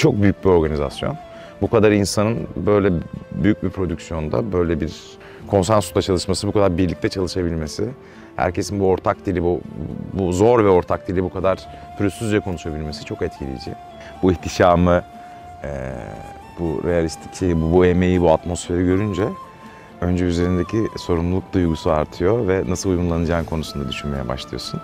çok büyük bir organizasyon. Bu kadar insanın böyle büyük bir prodüksiyonda böyle bir konsensusla çalışması, bu kadar birlikte çalışabilmesi, herkesin bu ortak dili, bu zor ve ortak dili bu kadar pürüzsüzce konuşabilmesi çok etkileyici. Bu ihtişamı, bu realistik şeyi, bu emeği, bu atmosferi görünce önce üzerindeki sorumluluk duygusu artıyor ve nasıl uyumlanacağın konusunda düşünmeye başlıyorsun.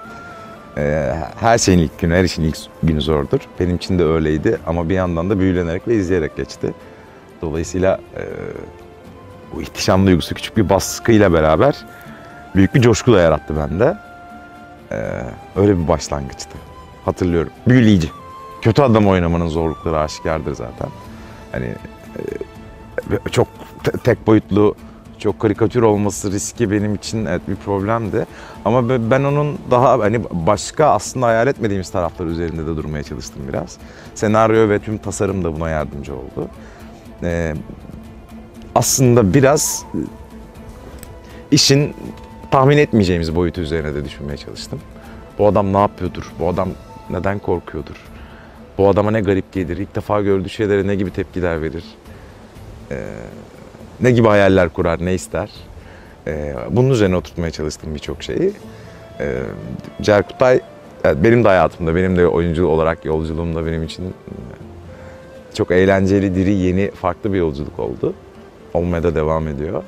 Her şeyin ilk günü, her işin ilk günü zordur. Benim için de öyleydi ama bir yandan da büyülenerek ve izleyerek geçti. Dolayısıyla bu ihtişam duygusu küçük bir baskıyla beraber büyük bir coşku da yarattı bende. Öyle bir başlangıçtı. Hatırlıyorum. Büyüleyici. Kötü adam oynamanın zorlukları aşikardır zaten. Hani çok tek boyutlu, çok karikatür olması riski benim için evet bir problemdi. Ama ben onun daha hani başka aslında hayal etmediğimiz taraflar üzerinde de durmaya çalıştım biraz. Senaryo ve tüm tasarım da buna yardımcı oldu. Aslında biraz işin tahmin etmeyeceğimiz boyutu üzerine de düşünmeye çalıştım. Bu adam ne yapıyordur? Bu adam neden korkuyordur? Bu adama ne garip gelir? İlk defa gördüğü şeylere ne gibi tepkiler verir? Ne gibi hayaller kurar, ne ister? Bunun üzerine oturtmaya çalıştım birçok şeyi. Cerkutay, benim de hayatımda, benim de oyuncu olarak yolculuğumda benim için çok eğlenceli, diri, yeni, farklı bir yolculuk oldu. Olmaya da devam ediyor.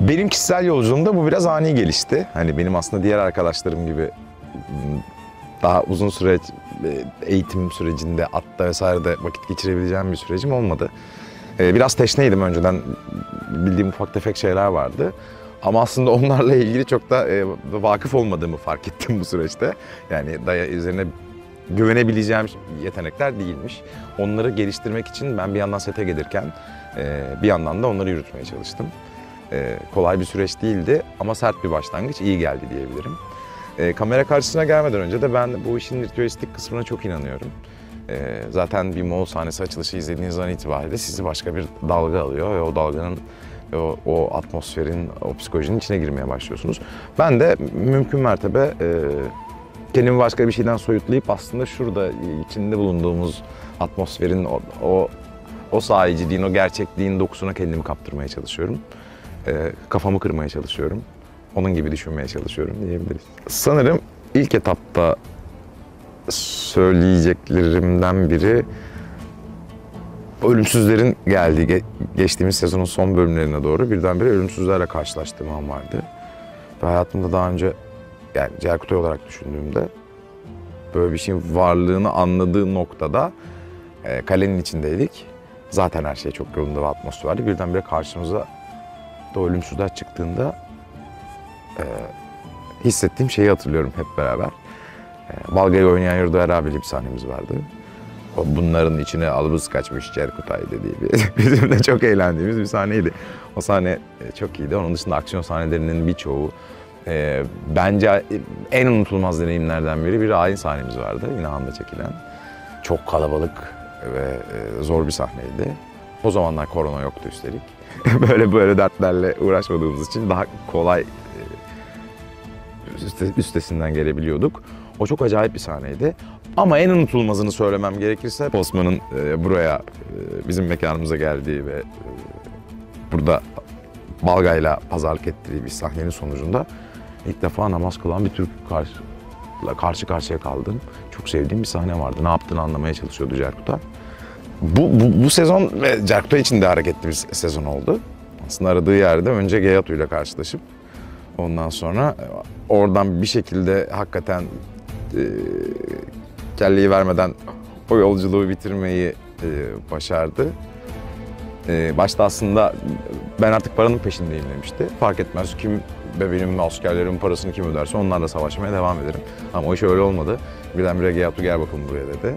Benim kişisel yolculuğumda bu biraz ani gelişti. Hani benim aslında diğer arkadaşlarım gibi daha uzun süre eğitim sürecinde, atta vesairede vakit geçirebileceğim bir sürecim olmadı. Biraz teşneydim önceden. Bildiğim ufak tefek şeyler vardı. Ama aslında onlarla ilgili çok da vakıf olmadığımı fark ettim bu süreçte. Yani üzerine güvenebileceğim yetenekler değilmiş. Onları geliştirmek için ben bir yandan sete gelirken bir yandan da onları yürütmeye çalıştım. Kolay bir süreç değildi ama sert bir başlangıç, iyi geldi diyebilirim. Kamera karşısına gelmeden önce de ben bu işin ritüelistik kısmına çok inanıyorum. Zaten bir Moğol sahnesi açılışı izlediğiniz an itibariyle sizi başka bir dalga alıyor ve o dalganın, o atmosferin, o psikolojinin içine girmeye başlıyorsunuz. Ben de mümkün mertebe kendimi başka bir şeyden soyutlayıp aslında şurada içinde bulunduğumuz atmosferin, o sahiciliğin, o gerçekliğin dokusuna kendimi kaptırmaya çalışıyorum. Kafamı kırmaya çalışıyorum. Onun gibi düşünmeye çalışıyorum diyebiliriz. Sanırım ilk etapta söyleyeceklerimden biri ölümsüzlerin geldiği, geçtiğimiz sezonun son bölümlerine doğru birdenbire ölümsüzlerle karşılaştığım an vardı. Ve hayatımda daha önce, yani Cerkutay olarak düşündüğümde böyle bir şeyin varlığını anladığı noktada kalenin içindeydik. Zaten her şey çok yolunda ve atmosferli. Birdenbire karşımıza da ölümsüzler çıktığında hissettiğim şeyi hatırlıyorum hep beraber. Balga'yı oynayan Yurdaer abiyle bir sahnemiz vardı. Bunların içine albız kaçmış Cerkutay dediği bizim de çok eğlendiğimiz bir sahneydi. O sahne çok iyiydi. Onun dışında aksiyon sahnelerinin birçoğu bence en unutulmaz deneyimlerden biri ayin sahnemiz vardı. Yine Han'da çekilen. Çok kalabalık ve zor bir sahneydi. O zamanlar korona yoktu üstelik. böyle dertlerle uğraşmadığımız için daha kolay üstesinden gelebiliyorduk. O çok acayip bir sahneydi. Ama en unutulmazını söylemem gerekirse Osman'ın buraya bizim mekanımıza geldiği ve burada Balga'yla pazarlık ettiği bir sahnenin sonucunda ilk defa namaz kılan bir Türk'le karşı karşıya kaldım. Çok sevdiğim bir sahne vardı. Ne yaptığını anlamaya çalışıyordu Cerkutay. Bu sezon Cerkutay için de hareketli bir sezon oldu. Aslında aradığı yerde önce Geyatu ile karşılaşıp ondan sonra oradan bir şekilde hakikaten kelleyi vermeden o yolculuğu bitirmeyi başardı. Başta aslında ben artık paranın peşindeyim demişti. Fark etmez kim benim askerlerimin parasını kim öderse onlarla savaşmaya devam ederim. Ama o iş öyle olmadı. Birdenbire Geyatu gel bakalım buraya dedi.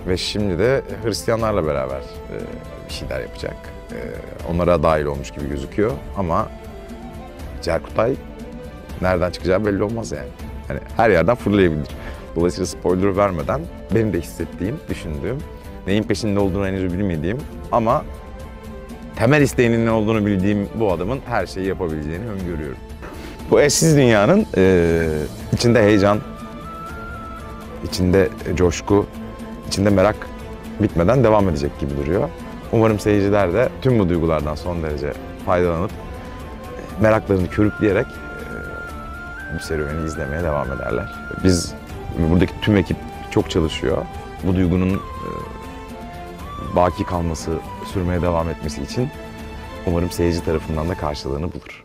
Ve şimdi de Hristiyanlarla beraber bir şeyler yapacak. Onlara dahil olmuş gibi gözüküyor ama Cerkutay nereden çıkacağı belli olmaz yani. Hani her yerden fırlayabilir. Dolayısıyla spoiler vermeden benim de hissettiğim, düşündüğüm, neyin peşinde olduğunu henüz bilmediğim ama temel isteğinin ne olduğunu bildiğim bu adamın her şeyi yapabileceğini öngörüyorum. Bu eşsiz dünyanın içinde heyecan, içinde coşku, içinde merak bitmeden devam edecek gibi duruyor. Umarım seyirciler de tüm bu duygulardan son derece faydalanıp meraklarını körükleyerek bu serüveni izlemeye devam ederler. Biz, buradaki tüm ekip çok çalışıyor. Bu duygunun baki kalması, sürmeye devam etmesi için umarım seyirci tarafından da karşılığını bulur.